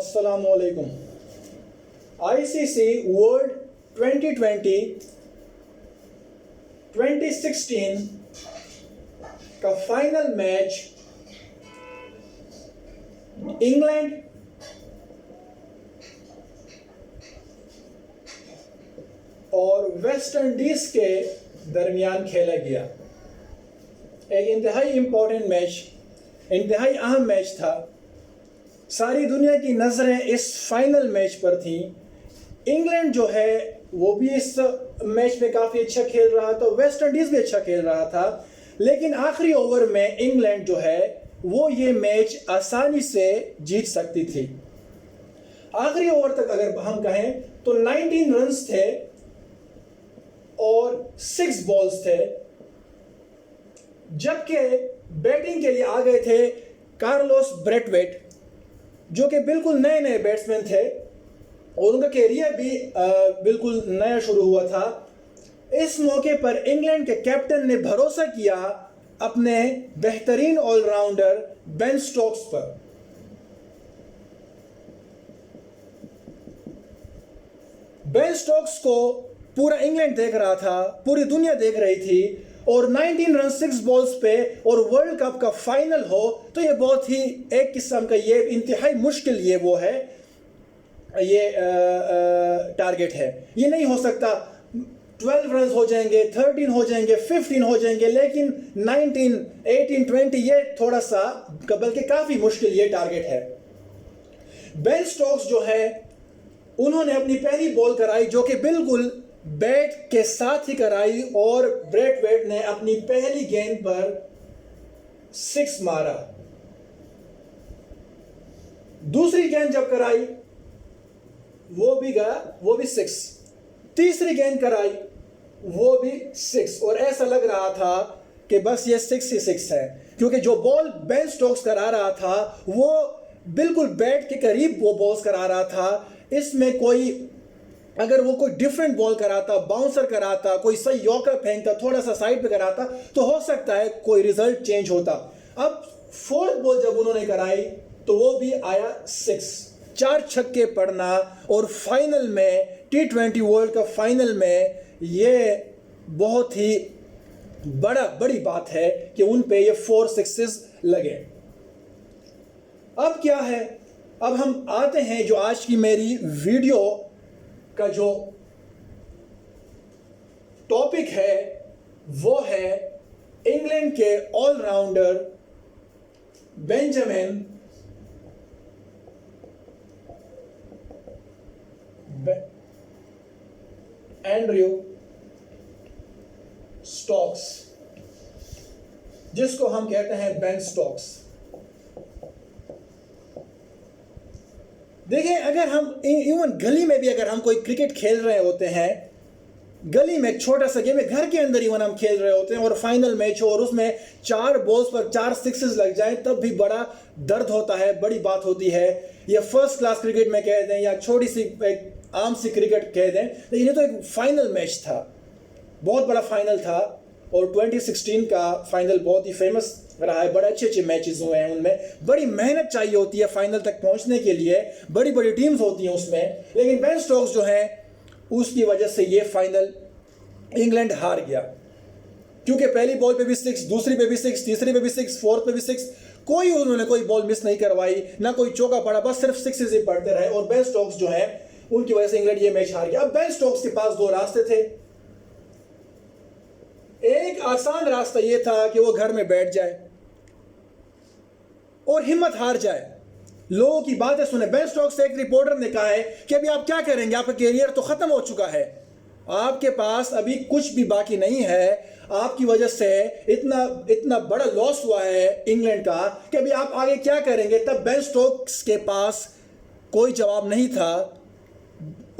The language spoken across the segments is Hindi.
अस्सलामुअलैकुम। आईसीसी वर्ल्ड 2020 2016 का फाइनल मैच इंग्लैंड और वेस्ट इंडीज के दरमियान खेला गया। एक इंतहाई इंपॉर्टेंट मैच, इंतहाई अहम मैच था। सारी दुनिया की नज़रें इस फाइनल मैच पर थी। इंग्लैंड जो है वो भी इस मैच में काफ़ी अच्छा खेल रहा था, वेस्ट इंडीज़ भी अच्छा खेल रहा था, लेकिन आखिरी ओवर में इंग्लैंड जो है वो ये मैच आसानी से जीत सकती थी। आखिरी ओवर तक अगर हम कहें तो 19 रन्स थे और 6 बॉल्स थे, जबकि बैटिंग के लिए आ गए थे कार्लोस ब्रेथवेट, जो कि बिल्कुल नए नए बैट्समैन थे और उनका कैरियर भी बिल्कुल नया शुरू हुआ था। इस मौके पर इंग्लैंड के कैप्टन ने भरोसा किया अपने बेहतरीन ऑलराउंडर बेन स्टोक्स पर। बेन स्टोक्स को पूरा इंग्लैंड देख रहा था, पूरी दुनिया देख रही थी, और 19 रन 6 बॉल्स पे और वर्ल्ड कप का फाइनल हो तो ये बहुत ही एक किस्म का ये इंतहाई मुश्किल ये वो है, ये टारगेट है। ये नहीं हो सकता 12 रन हो जाएंगे, 13 हो जाएंगे, 15 हो जाएंगे, लेकिन 19, 18, 20 ये थोड़ा सा बल्कि काफ़ी मुश्किल ये टारगेट है। बेन स्टोक्स जो है उन्होंने अपनी पहली बॉल कराई जो कि बिल्कुल बैट के साथ ही कराई, और ब्रेथवेट ने अपनी पहली गेंद पर 6 मारा। दूसरी गेंद जब कराई वो भी गया, वो भी 6। तीसरी गेंद कराई वो भी 6, और ऐसा लग रहा था कि बस ये 6 ही 6 है, क्योंकि जो बॉल बेन स्टोक्स करा रहा था वो बिल्कुल बैट के करीब वो बॉल्स करा रहा था। इसमें कोई अगर वो कोई डिफरेंट बॉल कराता, बाउंसर कराता, कोई सही यॉर्कर फेंकता, थोड़ा सा साइड पे कराता, तो हो सकता है कोई रिजल्ट चेंज होता। अब 4th बॉल जब उन्होंने कराई तो वो भी आया 6। 4 छक्के पड़ना और फाइनल में T20 वर्ल्ड कप फाइनल में ये बहुत ही बड़ी बात है कि उन पे ये 4 6s लगे। अब क्या है, अब हम आते हैं जो आज की मेरी वीडियो का जो टॉपिक है वो है इंग्लैंड के ऑलराउंडर बेंजामिन एंड्रयू स्टोक्स, जिसको हम कहते हैं बेन स्टोक्स। देखिए, अगर हम इवन गली में भी अगर हम कोई क्रिकेट खेल रहे होते हैं, गली में एक छोटा सा गेम है, घर के अंदर इवन हम खेल रहे होते हैं और फाइनल मैच हो और उसमें 4 बॉल्स पर 4 6s लग जाएं, तब भी बड़ा दर्द होता है, बड़ी बात होती है। ये फर्स्ट क्लास क्रिकेट में कह दें या छोटी सी एक आम सी क्रिकेट कह दें, लेकिन ये तो एक फाइनल मैच था, बहुत बड़ा फाइनल था, और 2016 का फाइनल बहुत ही फेमस रहा है। बड़े अच्छे मैचेस हुए हैं, उनमें बड़ी मेहनत चाहिए होती है फाइनल तक पहुंचने के लिए, बड़ी बड़ी टीम्स होती हैं उसमें, लेकिन बेन स्टोक्स जो है उसकी वजह से ये फाइनल इंग्लैंड हार गया, क्योंकि पहली बॉल पे भी 6, दूसरी पे भी 6, तीसरी पे भी 6, 4th पे भी 6, उन्होंने कोई बॉल मिस नहीं करवाई, ना कोई चौका पड़ा, बस सिर्फ 6 ही पड़ते रहे, और बेन स्टोक्स जो है उनकी वजह से इंग्लैंड ये मैच हार गया। अब बेन स्टोक्स के पास 2 रास्ते थे। एक आसान रास्ता यह था कि वो घर में बैठ जाए और हिम्मत हार जाए, लोगों की बातें सुने। बेन स्टोक्स से एक रिपोर्टर ने कहा है कि अभी आप क्या करेंगे, आपका कैरियर तो खत्म हो चुका है, आपके पास अभी कुछ भी बाकी नहीं है, आपकी वजह से इतना बड़ा लॉस हुआ है इंग्लैंड का कि अभी आप आगे क्या करेंगे। तब बेन स्टोक्स के पास कोई जवाब नहीं था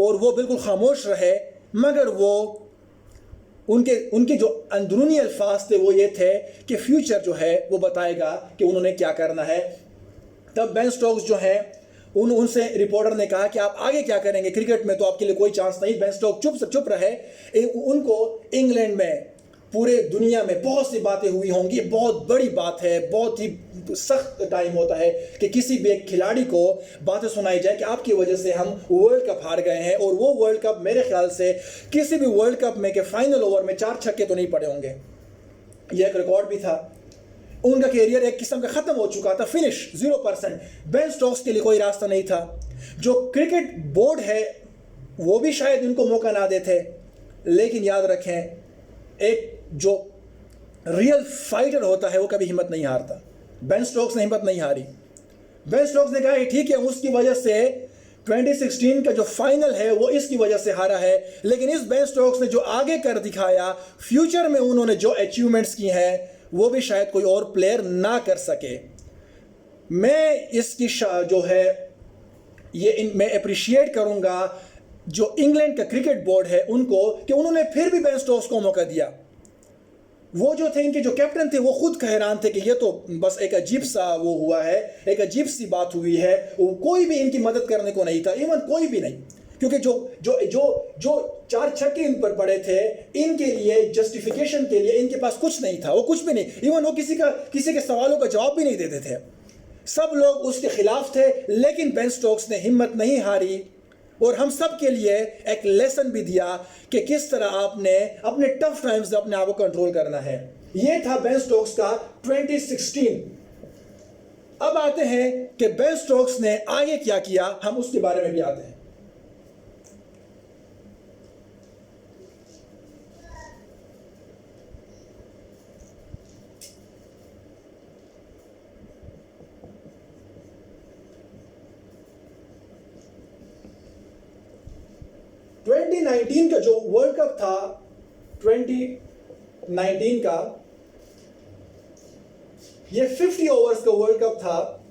और वो बिल्कुल खामोश रहे, मगर वो उनके जो अंदरूनी अल्फाज थे वो ये थे कि फ्यूचर जो है वो बताएगा कि उन्होंने क्या करना है। तब बेन स्टोक्स जो है उनसे रिपोर्टर ने कहा कि आप आगे क्या करेंगे, क्रिकेट में तो आपके लिए कोई चांस नहीं। बेन स्टोक्स चुप रहे। उनको इंग्लैंड में पूरे दुनिया में बहुत सी बातें हुई होंगी, बहुत बड़ी बात है, बहुत ही सख्त टाइम होता है कि किसी भी एक खिलाड़ी को बातें सुनाई जाए कि आपकी वजह से हम वर्ल्ड कप हार गए हैं। और वो वर्ल्ड कप मेरे ख्याल से किसी भी वर्ल्ड कप में के फाइनल ओवर में 4 छक्के तो नहीं पड़े होंगे। यह एक रिकॉर्ड भी था। उनका कैरियर एक किस्म का ख़त्म हो चुका था, फिनिश 0%। बेन स्टोक्स के लिए कोई रास्ता नहीं था। जो क्रिकेट बोर्ड है वो भी शायद इनको मौका ना देते, लेकिन याद रखें, एक जो रियल फाइटर होता है वो कभी हिम्मत नहीं हारता। बेन स्टोक्स ने हिम्मत नहीं हारी। बेन स्टोक्स ने कहा कि ठीक है, उसकी वजह से 2016 का जो फाइनल है वो इसकी वजह से हारा है, लेकिन इस बेन स्टोक्स ने जो आगे कर दिखाया, फ्यूचर में उन्होंने जो अचीवमेंट्स की हैं वो भी शायद कोई और प्लेयर ना कर सके। मैं इसकी जो है ये मैं अप्रिशिएट करूंगा जो इंग्लैंड का क्रिकेट बोर्ड है उनको, कि उन्होंने फिर भी बेन स्टोक्स को मौका दिया। वो जो थे, इनके जो कैप्टन थे, वो खुद हैरान थे कि ये तो बस एक अजीब सा वो हुआ है, एक अजीब सी बात हुई है। कोई भी इनकी मदद करने को नहीं था, इवन कोई भी नहीं, क्योंकि जो जो जो जो 4 छक्के इन पर पड़े थे, इनके लिए जस्टिफिकेशन के लिए इनके पास कुछ नहीं था। वो कुछ भी नहीं, इवन वो किसी के सवालों का जवाब भी नहीं देते थे। सब लोग उसके खिलाफ थे, लेकिन बेन स्टोक्स ने हिम्मत नहीं हारी और हम सब के लिए एक लेसन भी दिया कि किस तरह आपने अपने टफ टाइम्स में अपने आप को कंट्रोल करना है। यह था बेन स्टोक्स का 2016। अब आते हैं कि बेन स्टोक्स ने आगे क्या किया, हम उसके बारे में भी आते हैं। का जो वर्ल्ड कप था 2019 का, ये 50 ओवर्स का वर्ल्ड कप था।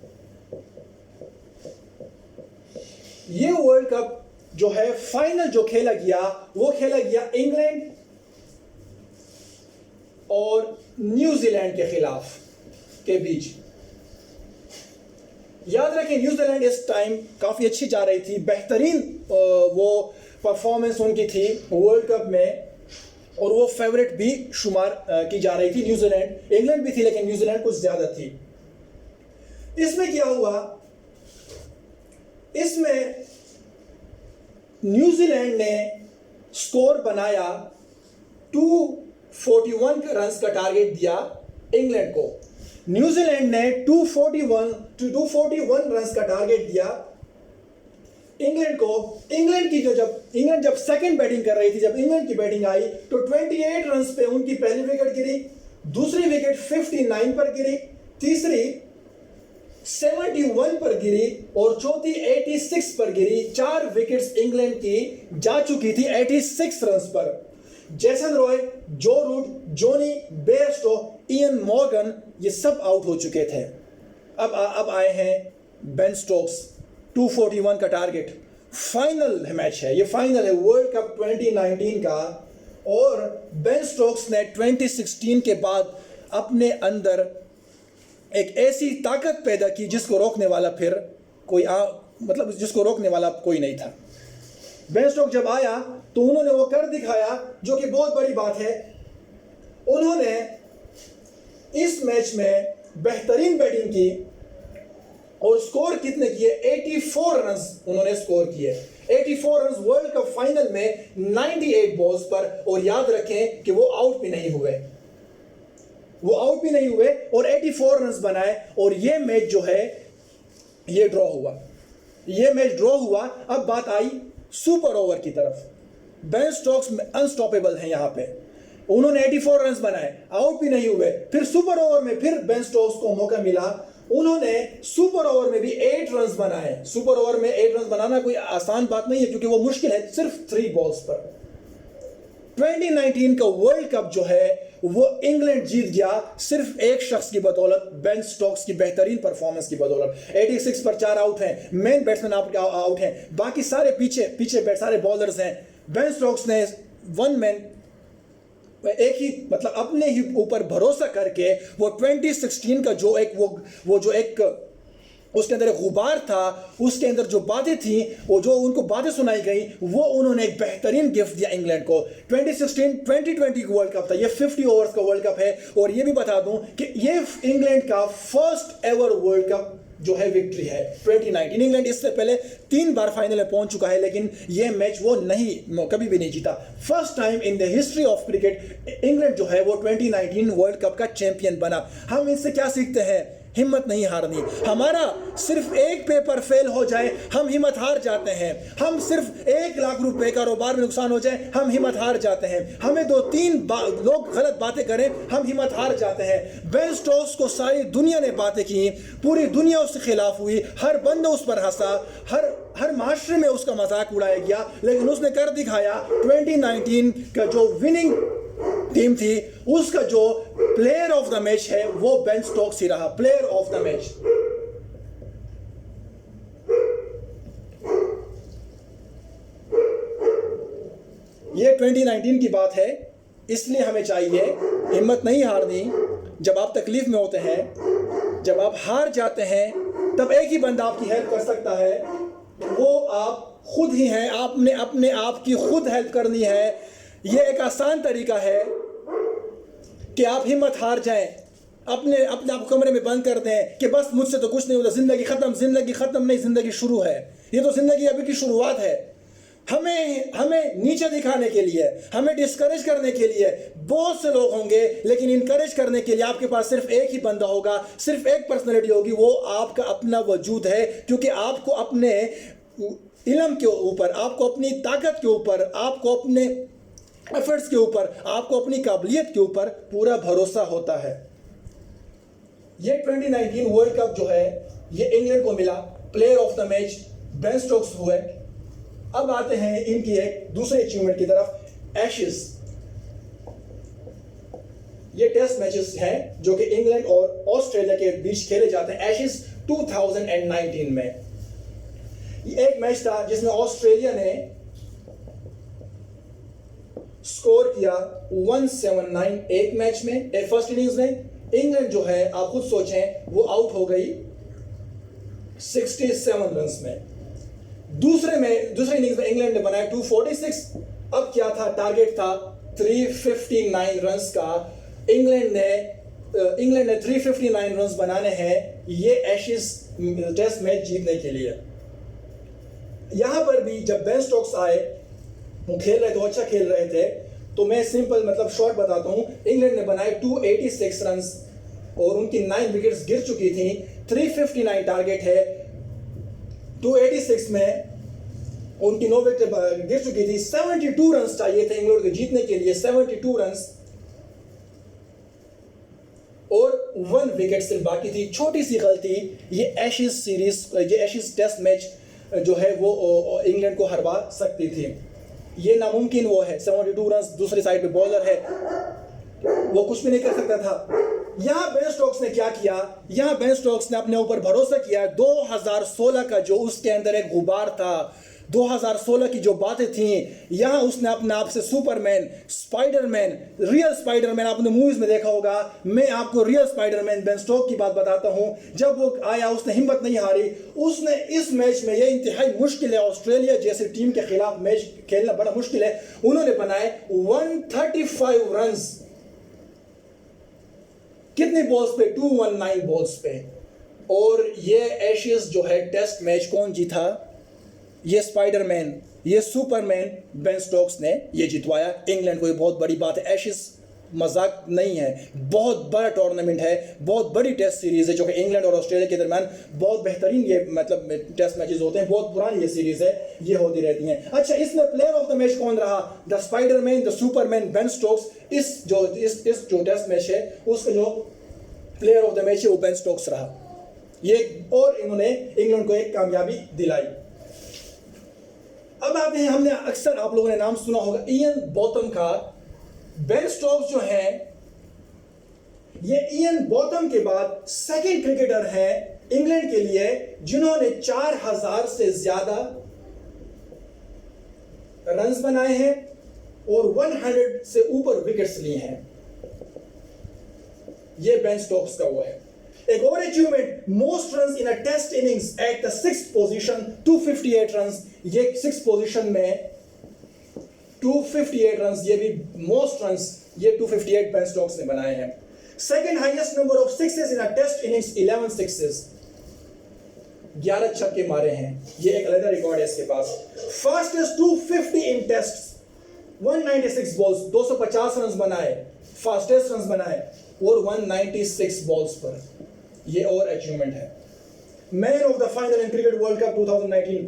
ये वर्ल्ड कप जो है फाइनल जो खेला गया वो खेला गया इंग्लैंड और न्यूजीलैंड के खिलाफ के बीच। याद रखें, न्यूजीलैंड इस टाइम काफी अच्छी जा रही थी, बेहतरीन वो परफॉर्मेंस उनकी थी वर्ल्ड कप में, और वो फेवरेट भी शुमार की जा रही थी। न्यूजीलैंड, इंग्लैंड भी थी लेकिन न्यूजीलैंड कुछ ज्यादा थी। इसमें क्या हुआ, इसमें न्यूजीलैंड ने स्कोर बनाया, 241 रन का टारगेट दिया इंग्लैंड को। न्यूजीलैंड ने 241 रन का टारगेट दिया इंग्लैंड को। इंग्लैंड जब सेकंड बैटिंग कर रही थी, जब इंग्लैंड की बैटिंग आई तो 28 रन पे उनकी पहली विकेट गिरी, दूसरी विकेट 59 पर गिरी, तीसरी 71 पर गिरी और चौथी 86 पर गिरी। 4 विकेट्स इंग्लैंड की जा चुकी थी 86 रन पर। जेसन रॉय, जो रूट, जोनी बेयरस्टो, इयन मॉर्गन, ये सब आउट हो चुके थे। अब आए हैं बेन स्टोक्स, 241 का टारगेट। फाइनल मैच है, ये फाइनल है वर्ल्ड कप 2019 का, और बेन स्टोक्स ने 2016 के बाद अपने अंदर एक ऐसी ताकत पैदा की जिसको रोकने वाला फिर कोई जिसको रोकने वाला कोई नहीं था। बेन स्टोक्स जब आया तो उन्होंने वो कर दिखाया जो कि बहुत बड़ी बात है। उन्होंने इस मैच में बेहतरीन बैटिंग की और स्कोर कितने किए, 84 रन उन्होंने स्कोर किए। 84 रन वर्ल्ड कप फाइनल में 98 बॉल्स पर, और याद रखें कि वो आउट भी नहीं हुए, और 84 रन बनाए। और ये मैच जो है ये ड्रॉ हुआ। अब बात आई सुपर ओवर की तरफ। बेन स्टोक्स अनस्टॉपेबल हैं यहाँ पे। उन्होंने 84 रन बनाए, आउट भी नहीं हुए। फिर सुपर ओवर में फिर बेन स्टोक्स को मौका मिला, उन्होंने सुपर ओवर में भी 8 रन बनाए। सुपर ओवर में 8 रन बनाना कोई आसान बात नहीं है, क्योंकि वो मुश्किल है, सिर्फ 3 बॉल्स पर। 2019 का वर्ल्ड कप जो है वो इंग्लैंड जीत गया सिर्फ एक शख्स की बदौलत, बेन स्टोक्स की बेहतरीन परफॉर्मेंस की बदौलत। 86 पर 4 आउट हैं, मेन बैट्समैन आउट हैं, बाकी सारे पीछे सारे बॉलर्स हैं। बेन स्टोक्स ने वन मैन एक ही अपने ही ऊपर भरोसा करके वो 2016 का जो एक उसके अंदर एक गुबार था, उसके अंदर जो बातें थी, वो जो उनको बातें सुनाई गई, वो उन्होंने एक बेहतरीन गिफ्ट दिया इंग्लैंड को। 2016-2020 वर्ल्ड कप था, ये 50 ओवर्स का वर्ल्ड कप है। और ये भी बता दूं कि ये इंग्लैंड का फर्स्ट एवर वर्ल्ड कप जो है विक्ट्री है 2019। इंग्लैंड इससे पहले 3 बार फाइनल में पहुंच चुका है, लेकिन ये मैच वो कभी भी नहीं जीता। First time in the history of cricket England जो है वो 2019 वर्ल्ड कप का चैंपियन बना। हम इससे क्या सीखते हैं? हिम्मत नहीं हारनी। हमारा सिर्फ एक पेपर फेल हो जाए हम हिम्मत हार जाते हैं। हम सिर्फ 1 लाख रुपए कारोबार में नुकसान हो जाए हम हिम्मत हार जाते हैं। हमें 2-3 लोग गलत बातें करें हम हिम्मत हार जाते हैं। बेन स्टोक्स को सारी दुनिया ने बातें की, पूरी दुनिया उसके खिलाफ हुई, हर बंदा उस पर हंसा, हर माशरे में उसका मजाक उड़ाया गया, लेकिन उसने कर दिखाया। 2019 का जो विनिंग टीम थी उसका जो प्लेयर ऑफ द मैच है वो बेन स्टोक्स ही रहा, प्लेयर ऑफ द मैच। ये 2019 की बात है, इसलिए हमें चाहिए हिम्मत नहीं हारनी। जब आप तकलीफ में होते हैं, जब आप हार जाते हैं, तब एक ही बंदा आपकी हेल्प कर सकता है, वो आप खुद ही हैं। आपने अपने आप की खुद हेल्प करनी है। ये एक आसान तरीका है कि आप हिम्मत हार जाएं, अपने आप कमरे में बंद कर दें कि बस मुझसे तो कुछ नहीं होता, जिंदगी खत्म नहीं, जिंदगी शुरू है। ये तो जिंदगी अभी की शुरुआत है। हमें नीचे दिखाने के लिए, हमें डिस्करेज करने के लिए बहुत से लोग होंगे, लेकिन इनकरेज करने के लिए आपके पास सिर्फ एक ही बंदा होगा, सिर्फ एक पर्सनैलिटी होगी, वो आपका अपना वजूद है। क्योंकि आपको अपने इल्म के ऊपर, आपको अपनी ताकत के ऊपर, आपको अपने एफर्ट्स के ऊपर, आपको अपनी काबिलियत के ऊपर पूरा भरोसा होता है। ये 2019 वर्ल्ड कप जो है ये इंग्लैंड को मिला, player of the match Ben Stokes हुए। अब आते हैं इनकी एक दूसरे अचीवमेंट की तरफ, एशेज। ये टेस्ट मैचेस हैं जो कि इंग्लैंड और ऑस्ट्रेलिया के बीच खेले जाते हैं। एशेज 2019 में एक मैच था जिसमें ऑस्ट्रेलिया ने स्कोर किया 179 एक मैच में, फर्स्ट इनिंग्स में। इंग्लैंड जो है आप खुद सोचें वो आउट हो गई 67 रन्स में। दूसरे इनिंग्स में इंग्लैंड ने बनाया 246। अब क्या था? टारगेट था 359 रन्स का। इंग्लैंड ने 359 रन्स बनाने हैं ये एशेज टेस्ट मैच जीतने के लिए। यहां पर भी जब बेन स्टोक्स आए, वो खेल रहे थे, अच्छा खेल रहे थे, तो मैं सिंपल मतलब शॉर्ट बताता हूं। इंग्लैंड ने बनाए 286 रन्स और उनकी 9 विकेट्स गिर चुकी थी। 359 टारगेट है, 286 में उनकी 9 विकेट गिर चुकी थी। 72 रन्स चाहिए थे इंग्लैंड को जीतने के लिए, 72 रन्स और 1 विकेट सिर्फ बाकी थी। छोटी सी गलती ये एशेज टेस्ट मैच जो है वो इंग्लैंड को हरवा सकती थी। ये नामुमकिन वो है। 72 रन, दूसरी साइड पे बॉलर है, वो कुछ भी नहीं कर सकता था। यहां बेन स्टोक्स ने क्या किया? यहां बेन स्टोक्स ने अपने ऊपर भरोसा किया। 2016 का जो उसके अंदर एक गुबार था, 2016 की जो बातें थी, यहां उसने अपने आप से सुपरमैन, स्पाइडरमैन, रियल स्पाइडरमैन, आपने मूवीज में देखा होगा। मैं आपको रियल स्पाइडरमैन बेन स्टोक्स की बात बताता हूं। जब वो आया उसने हिम्मत नहीं हारी। उसने इस मैच में, ये इंतहाई मुश्किल है, ऑस्ट्रेलिया जैसी टीम के खिलाफ मैच खेलना बड़ा मुश्किल है, उन्होंने बनाए 135 रन्स। कितनी बॉल्स पे? 219 बॉल्स पे। और ये एशेज जो है टेस्ट मैच कौन जीता? ये स्पाइडरमैन, ये सुपरमैन बेन स्टोक्स ने ये जितवाया इंग्लैंड को। ये बहुत बड़ी बात है। एशेज मजाक नहीं है, बहुत बड़ा टूर्नामेंट है, बहुत बड़ी टेस्ट सीरीज है जो कि इंग्लैंड और ऑस्ट्रेलिया के दरमियान बहुत बेहतरीन ये मतलब टेस्ट मैचेस होते हैं। बहुत पुरानी ये सीरीज है, ये होती रहती हैं। अच्छा, इसमें प्लेयर ऑफ द मैच कौन रहा? The Spiderman, the Superman Ben Stokes. इस जो टेस्ट मैच है उसका जो प्लेयर ऑफ द मैच है वो बेन स्टोक्स रहा। ये और इन्होंने इंग्लैंड को एक कामयाबी दिलाई। अब आते हैं, हमने अक्सर आप लोगों ने नाम सुना होगा इयन बॉथम का। बेन स्टोक्स जो है ये इयन बॉथम के बाद सेकंड क्रिकेटर है इंग्लैंड के लिए जिन्होंने 4000 से ज्यादा रन्स बनाए हैं और 100 से ऊपर विकेट्स लिए हैं। ये बेन स्टोक्स का वो है। एक और achievement, most runs in a test innings at the 6th position, 258 runs. ये 6th पोजीशन में 258 रन्स, ये भी मोस्ट रन्स, ये 258 बेन स्टोक्स ने बनाए हैं। Second highest number of sixes in a test innings, 11 sixes, 11 छक्के मारे हैं, ये एक अलग रिकॉर्ड है इसके पास। फास्टेस्ट 250 इन टेस्ट, 196 बॉल्स, 250 रन बनाए, फास्टेस्ट रन बनाए, और 196 बॉल्स पर, ये और अचीवमेंट है। Man of the final in cricket world cup 2019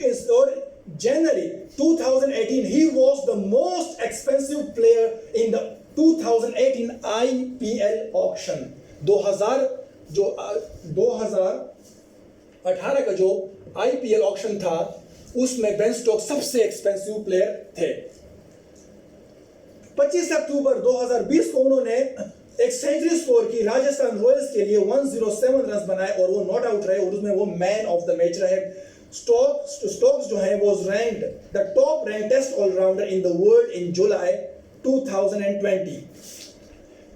is, और जनवरी 2018 he was the most expensive player in the 2018 IPL auction। 2018 का जो IPL ऑक्शन था उसमें बेन स्टोक्स सबसे एक्सपेंसिव प्लेयर थे। 25 अक्टूबर 2020 को उन्होंने एक सेंचुरी स्कोर की राजस्थान रॉयल्स के लिए, 107 रन बनाए और वो नॉट आउट रहे और उसमें वो मैन ऑफ द मैच रहे। स्टोक्स जो है वो ranked the top rank test allrounder in the world in July 2020।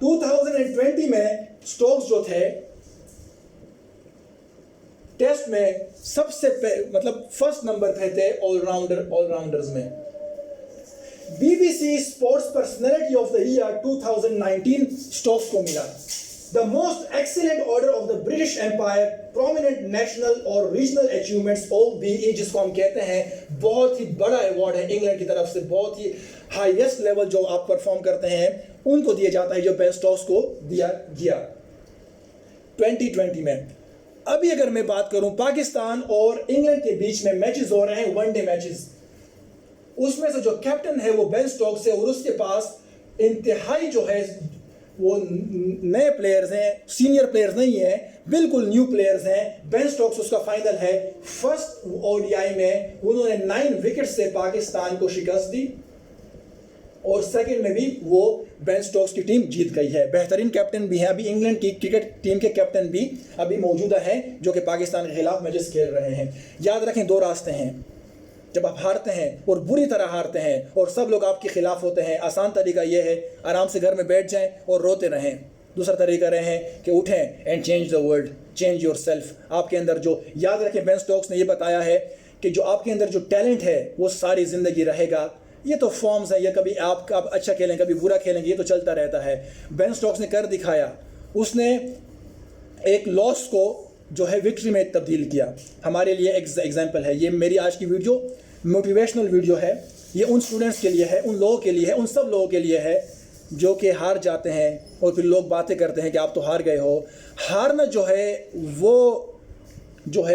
2020 में स्टोक्स जो थे टेस्ट में सबसे मतलब फर्स्ट नंबर पे थे ऑलराउंडर्स में। BBC sports personality of the year 2019 Stokes को मिला। The most excellent order of the British Empire, prominent national और रीजनल अचीवमेंट्स, OBE, जिसको हम कहते हैं बहुत ही बड़ा अवार्ड है इंग्लैंड की तरफ से, बहुत ही हाईएस्ट लेवल जो आप परफॉर्म करते हैं उनको दिया जाता है, जो बेन स्टोक्स को दिया गया 2020 में। अभी अगर मैं बात करूं पाकिस्तान और इंग्लैंड के बीच में मैचेस हो रहे हैं, वनडे मैचेस, उसमें से जो कैप्टन है वो बेन स्टोक्स है और उसके पास इंतहाई जो है वो नए प्लेयर्स हैं, सीनियर प्लेयर्स नहीं है, बिल्कुल न्यू प्लेयर्स हैं। बेन स्टोक्स उसका फाइनल है। फर्स्ट ODI में उन्होंने 9 विकेट से पाकिस्तान को शिकस्त दी और सेकंड में भी वो बेन स्टोक्स की टीम जीत गई है। बेहतरीन कैप्टन भी है, अभी इंग्लैंड की क्रिकेट टीम के कैप्टन भी अभी मौजूदा हैं जो कि पाकिस्तान के खिलाफ मैचेस खेल रहे हैं। याद रखें, 2 रास्ते हैं, जब आप हारते हैं और बुरी तरह हारते हैं और सब लोग आपके खिलाफ होते हैं, आसान तरीका यह है आराम से घर में बैठ जाएं और रोते रहें। दूसरा तरीका रहे हैं कि उठें and change the world, change your self. आपके अंदर जो, याद रखें, बेन स्टोक्स ने यह बताया है कि जो आपके अंदर जो टैलेंट है वो सारी ज़िंदगी रहेगा। ये तो फॉर्म्स है, ये कभी आप अच्छा खेलेंगे कभी बुरा खेलेंगे, ये तो चलता रहता है। बेन स्टोक्स ने कर दिखाया, उसने एक लॉस को जो है विक्ट्री में तब्दील किया। हमारे लिए एग्जाम्पल है। ये मेरी आज की वीडियो मोटिवेशनल वीडियो है, ये उन स्टूडेंट्स के लिए है, उन लोगों के लिए है, उन सब लोगों के लिए है जो कि हार जाते हैं और फिर लोग बातें करते हैं कि आप तो हार गए हो। हारना जो है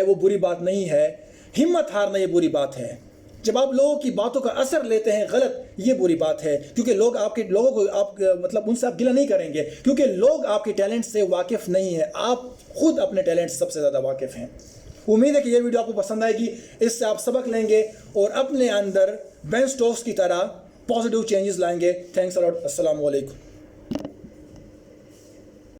वो बुरी बात नहीं है, हिम्मत हारना ये बुरी बात है। जब आप लोगों की बातों का असर लेते हैं गलत, ये बुरी बात है, क्योंकि लोगों को आप मतलब उनसे आप गिला नहीं करेंगे, क्योंकि लोग आपके टैलेंट से वाकिफ़ नहीं है, आप खुद अपने टैलेंट से सबसे ज़्यादा वाकिफ़ हैं। उम्मीद है कि ये वीडियो आपको पसंद आएगी, इससे आप सबक लेंगे और अपने अंदर बेन स्टोक्स की तरह पॉजिटिव चेंजेस लाएंगे। Thanks a lot. अस्सलाम वालेकुम।